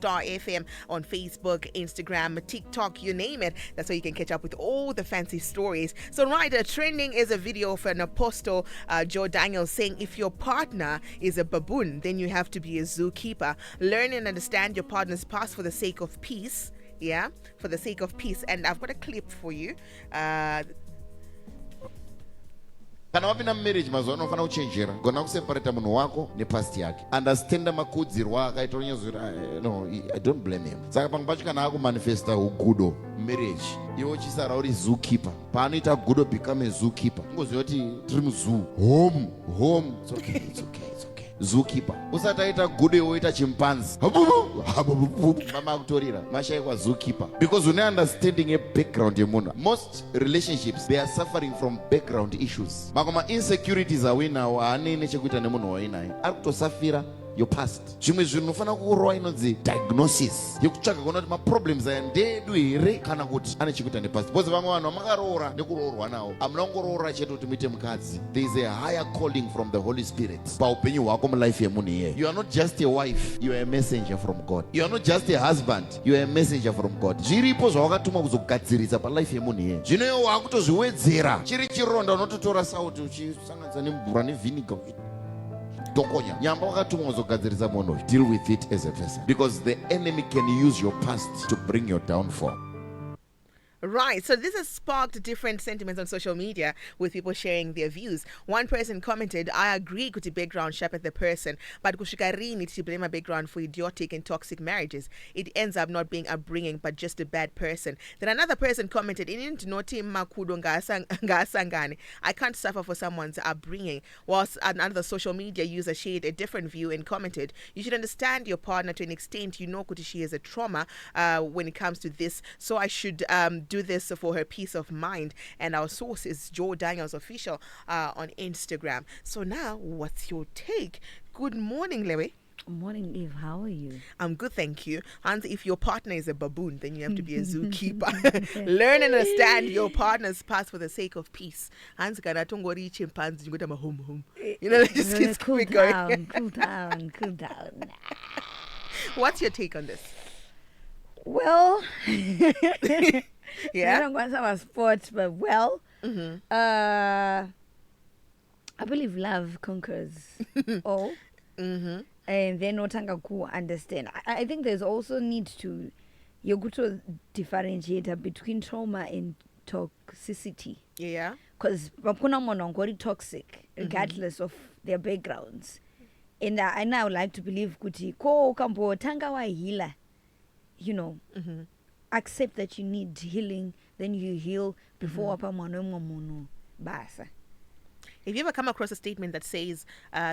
Star FM on Facebook, Instagram, TikTok, you name it. That's where you can catch up with all the fancy stories. So, right, trending is a video of an apostle, Joe Daniels, saying if your partner is a baboon, then you have to be a zookeeper. Learn and understand your partner's past for the sake of peace. Yeah, for the sake of peace. And I've got a clip for you. Kana wapinda marriage mazuva unofana kuchenjera gona kuseparata munhu wako nepast yake understanda makudzirwa akaita unyazura no I don't blame him. Saka pamwe pacho kana akumanifesta ugudo marriage iwe uchisara uri zookeeper paanoita gudo become a zookeeper ungoziva kuti tiri muzoo home it's okay zookeeper usati aita gudo iwe oita chimpanzi mama akutorira mashayikwa zookeeper because une understanding background yemunhu. Most relationships they are suffering from background issues. Makoma insecurities awinawo haane nechekuita nemunhu wainaye ari kutosafira your past. Zvimwe zvinhu unofana kurova inonzi diagnosis yekutsvaka kuona kuti maproblems aya ndeedu here kana kuti ane chekuita nepast. Because vamwe vanhu vamakaroora nekuroorwa nawo hamuna kungoroora chete kuti muite mukadzi. There is a higher calling from the Holy Spirit paupenyu hwako mulife yemunhu iyeyo. You are not just a wife, you are a messenger from God. You are not just a husband, you are a messenger from God. Zviripo zvawakatumwa kuzogadzirisa palife yemunhu iyeyo. Zvino iwe wakutozviwedzera chiri chironda unototora sauti uchisanganisa nemvura nevhiniga dokonya nyamba wakatumwa kuzogadzirisa munhu. Deal with it as a person because the enemy can use your past to bring your downfall. Right, so this has sparked different sentiments on social media with people sharing their views. One person commented, I agree kuti background shepherd the person, but kushikarini to blame a background for idiotic and toxic marriages. It ends up not being upbringing, but just a bad person. Then another person commented, I can't suffer for someone's upbringing. Whilst another social media user shared a different view and commented, you should understand your partner to an extent. You know kuti she has a trauma when it comes to this, so I should do this for her peace of mind. And our source is Joe Daniels Official on Instagram. So now, what's your take? Good morning, Lewe. Morning, Eve. How are you? I'm good, thank you. And if your partner is a baboon, then you have to be a zookeeper. Learn and understand your partner's past for the sake of peace. Hans kanatongo chimpanzee, you go to home. You know, just keep cool going. Cool down. What's your take on this? Well, yeah. I don't want to have a sport, but well, I believe love conquers all. And then otanga ku understand. I think there's also need to yoguto differentiate between trauma and toxicity. Yeah. Because bakuna monongori toxic regardless of their backgrounds. And I now like to believe kuti ko kambo tanga wa healer. You know, accept that you need healing, then you heal before basa. Have you ever come across a statement that says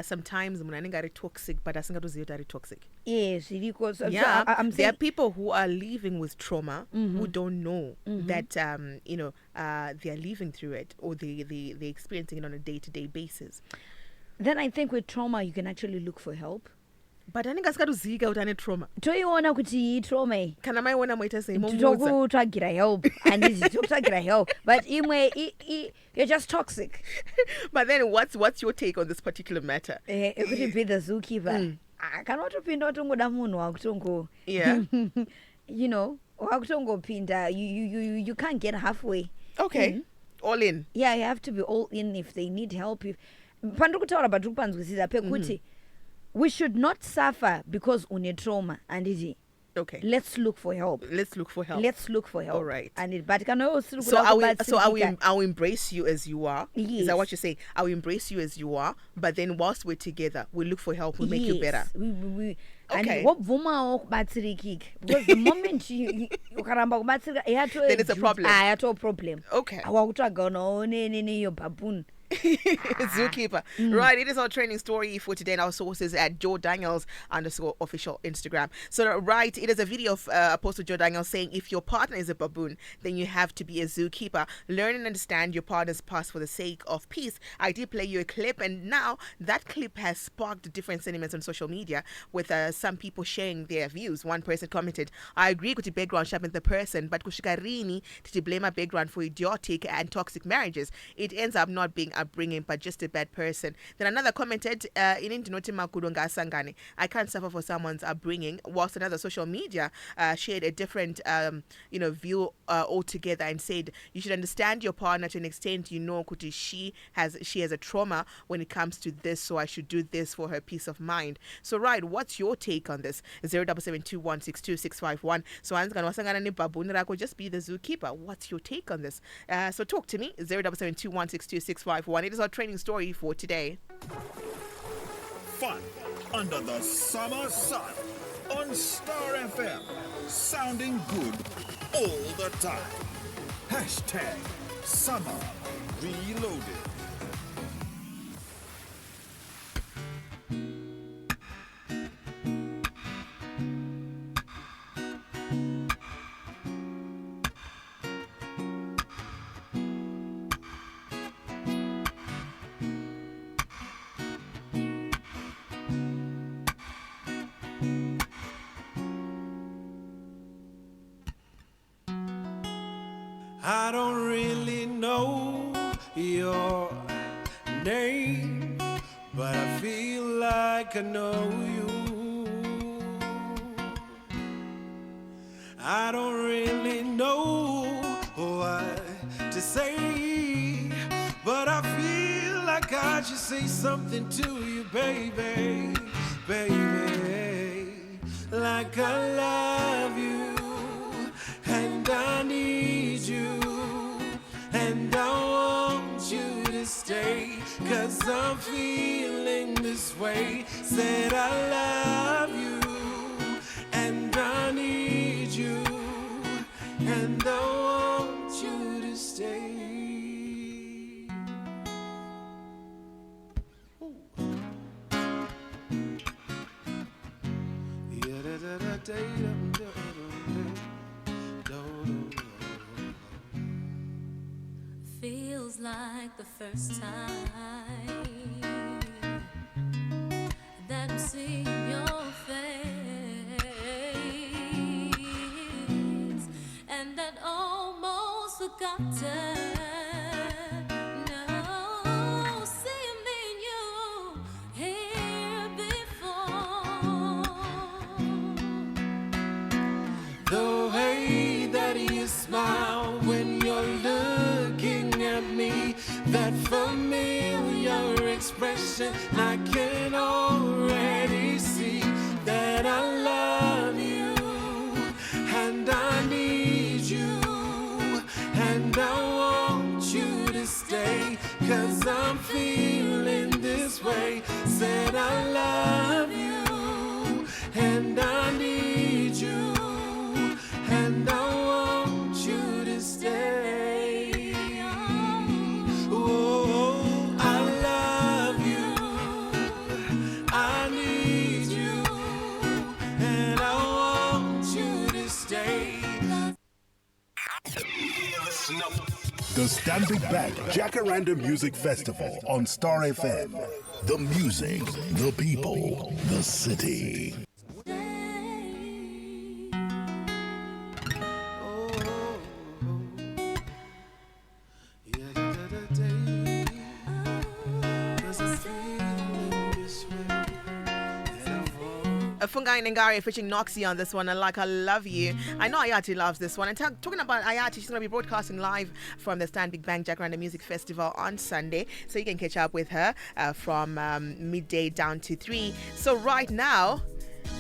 sometimes munanengari toxic but asingatoziva toxic? Yes, because yeah, so I'm saying there are people who are living with trauma who don't know that they are living through it or they're experiencing it on a day-to-day basis. Then I think with trauma you can actually look for help. But I think asingatoziva kuti ane trauma. Toiona kuti trauma. Kana maiona moita sei tokutsvagira help and tokutsvagira help. But you're just toxic. But then what's your take on this particular matter? It could be the zookeeper. Kanotopinda utongoda munhu wakutongo. Yeah. You know, wakutongopinda you can't get halfway. Okay. All in. Yeah, you have to be all in if they need help. Pandukutaura patrikupanzwisisa pekuti we should not suffer because une trauma and okay. Let's look for help. All right. And but so I'll embrace you as you are. Yes. Is that what you're saying? I'll embrace you as you are, but then whilst we're together, we'll look for help. We'll make you better. We okay. And what because the moment you karamba then it's a problem. I had a problem. Okay. Your baboon. Zookeeper. Right, it is our training story for today, and our sources at Joe Daniels _official Instagram. So right, it is a video of Apostle Joe Daniels saying if your partner is a baboon, then you have to be a zookeeper. Learn and understand your partner's past for the sake of peace. I did play you a clip, and now that clip has sparked different sentiments on social media with some people sharing their views. One person commented, I agree with the background shaping the person, but kushikarini to blame a background for idiotic and toxic marriages. It ends up not being upbringing, but just a bad person. Then another commented, I can't suffer for someone's upbringing. Whilst another social media shared a different, view altogether and said you should understand your partner to an extent. Kuti, she has a trauma when it comes to this, so I should do this for her peace of mind. So right, what's your take on this? 0772162651. So I'm gonna Baboon Rako, just be the zookeeper. What's your take on this? So talk to me. 0772162651. It is our training story for today. Fun under the summer sun on Star FM. Sounding good all the time. Hashtag Summer Reloaded. I don't really know your name, but I feel like I know you. I don't really know what to say, but I feel like I should say something to you, baby, baby, like I love you and I need you, and I want you to stay, 'cause I'm feeling this way. Said I love you, and I need you, and I want you to stay. Feels like the first time that I'm seeing your face, and that almost forgotten. No, seeing me and you here before. The way that you smile when you're looking at me, that familiar expression, I can already see that I love you, and I need you, and I want you to stay, 'cause I'm feeling this way. Said I love you, and I need you, and I want you to stay. Oh, I love you, I need you, and I want you to stay. The Standing Bank Jacaranda Music Festival on Star FM. The music, the people, the city. Fungai Nengari featuring Noxie on this one, and like I love you. I know Ayati loves this one. And talking about Ayati, she's going to be broadcasting live from the Stand Big Bang Jacaranda Music Festival on Sunday, so you can catch up with her from midday down to 3. So right now,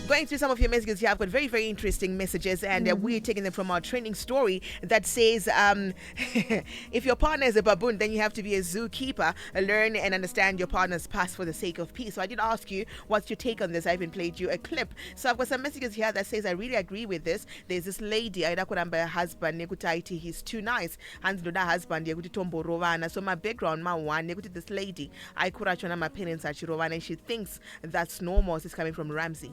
going through some of your messages here, I've got very, very interesting messages, and we're taking them from our training story that says, if your partner is a baboon, then you have to be a zookeeper. Learn and understand your partner's past for the sake of peace. So I did ask you, what's your take on this? I even played you a clip. So I've got some messages here that says, I really agree with this. There's this lady, I don't her husband, he's too nice. And the husband, so my background, my one, this lady, I could my parents, and she thinks that's normal. It's coming from Ramsey.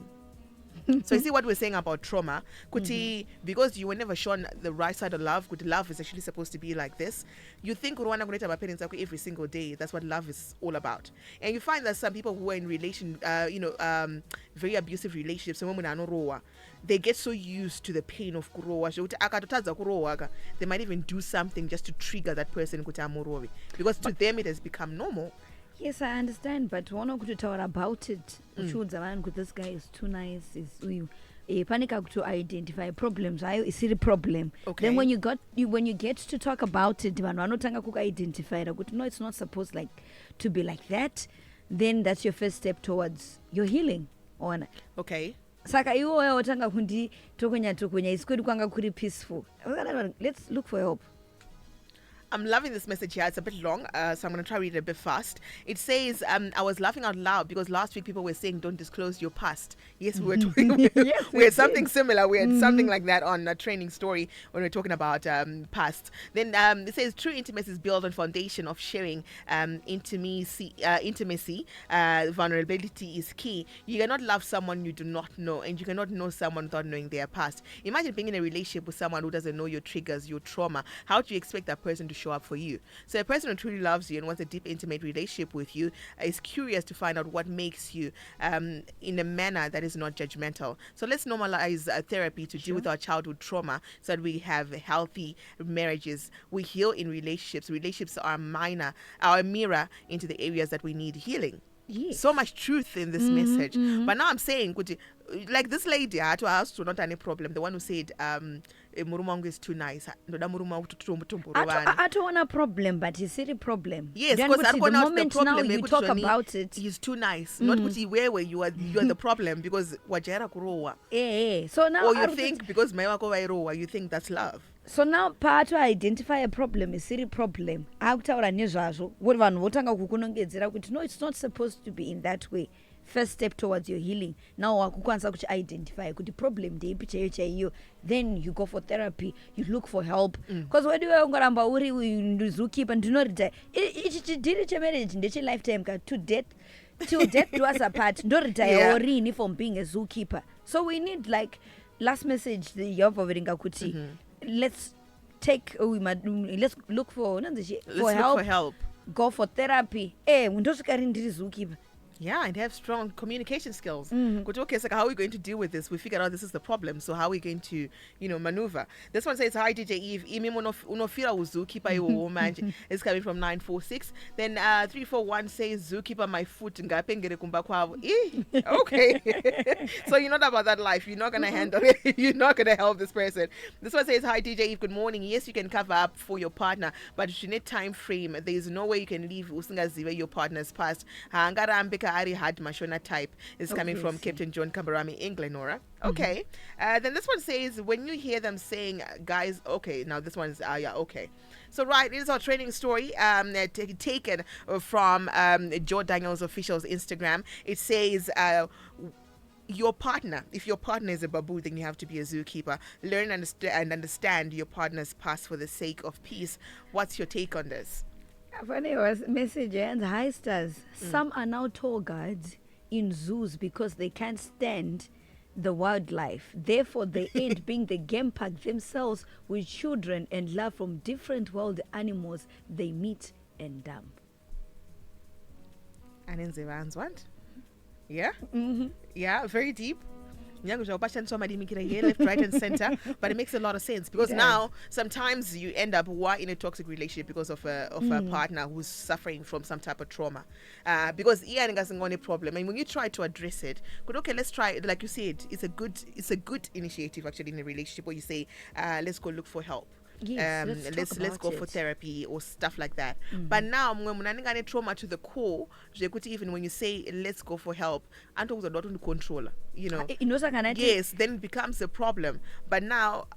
So you see what we're saying about trauma. Kuti, because you were never shown the right side of love, kuti love is actually supposed to be like this. You think Rwanda going to my parents every single day. That's what love is all about. And you find that some people who are in very abusive relationships, they get so used to the pain of kurowa. They might even do something just to trigger that person because to them it has become normal. Yes, I understand, but one could talk about it. This guy is too nice. Panic to identify problems. I see the problem. Okay. Then when you get to talk about it, identify it. No, it's not supposed to be like that. Then that's your first step towards your healing. Okay. Saka iwo otanga kundi tokonya isikodi kwanga kuri peaceful. Let's look for help. I'm loving this message here. It's a bit long, so I'm going to try to read it a bit fast. It says, I was laughing out loud because last week people were saying don't disclose your past. Yes, we were talking. Yes, we had something similar. We had something like that on a training story when we were talking about past. Then it says true intimacy is built on foundation of sharing intimacy. Vulnerability is key. You cannot love someone you do not know, and you cannot know someone without knowing their past. Imagine being in a relationship with someone who doesn't know your triggers, your trauma. How do you expect that person to show up for you? So a person who truly loves you and wants a deep, intimate relationship with you is curious to find out what makes you in a manner that is not judgmental. So let's normalize therapy to deal with our childhood trauma so that we have healthy marriages. We heal in relationships. Relationships are our mirror into the areas that we need healing. Yes. So much truth in this message. But now I'm saying, like this lady, I had to ask not any problem. The one who said, Murumangu is too nice. I don't want a problem, but you see the problem. Yes, then because the moment now you talk about it, he's too nice. Not where you are the problem because wajera kurowa. So now or you think because mewako wairowa, you think that's love. So now part to identify a problem is a problem. No, it's not supposed to be in that way. First step towards your healing. Now wakuanza identify the problem then you go for therapy, you look for help. Because when you are Zookeeper and do not retire, it marriage lifetime to death do us apart. Don't retire or from being a zookeeper. So we need last message the Yoveringa Kuti. Let's look for help. Go for therapy. Zookeeper. Yeah, and have strong communication skills. Okay, so how are we going to deal with this? We figured out this is the problem. So how are we going to, maneuver? This one says, hi, DJ Eve. Unofira Zookeeper woman is coming from 946. Then 341 says, Zookeeper, my foot. Okay. So you're not about that life. You're not going to handle it. You're not going to help this person. This one says, hi, DJ Eve. Good morning. Yes, you can cover up for your partner, but you need time frame. There is no way you can leave your partner's past. Ari had Mashona type is coming from Captain John Kambarami, England, Nora. Okay. Then this one says, when you hear them saying, guys, okay, now this one is, okay. So, right, it is our training story taken from Joe Daniels' official's Instagram. It says, your partner, if your partner is a baboon, then you have to be a zookeeper. Learn and understand your partner's past for the sake of peace. What's your take on this? Funny was message and high stars. Some are now tour guides in zoos because they can't stand the wildlife. Therefore, they end being the game park themselves with children and love from different wild animals they meet and dump. And in Zeran's what? Yeah? Yeah, very deep. Here, left, right, and center, but it makes a lot of sense because now sometimes you end up in a toxic relationship because of a partner who's suffering from some type of trauma. Because Ian hasn't got any problem, and when you try to address it, okay, let's try. Like you said, it's a good initiative actually in a relationship where you say, let's go look for help. Yes, let's go for therapy or stuff like that. But now when trauma to the core, even when you say let's go for help, and talks about the controller, yes, then it becomes a problem. But now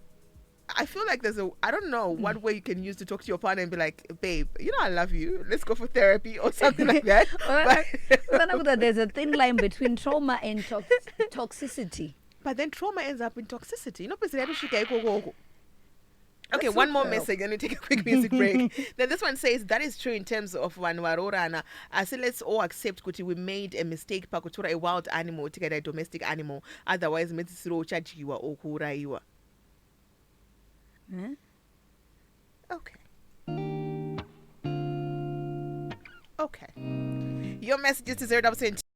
I feel like I don't know what way you can use to talk to your partner and be like, babe, I love you, let's go for therapy or something like that. But there's a thin line between trauma and toxicity. But then trauma ends up in toxicity. Okay, Let's one hope more so. message, and we take a quick music break. Then this one says that is true in terms of Vanwarorana. I say let's all accept kuti we made a mistake pakutora a wild animal to get a domestic animal. Otherwise, metsiro chajiwa or kuraiwa. Huh? Okay. Okay. Your message is to 077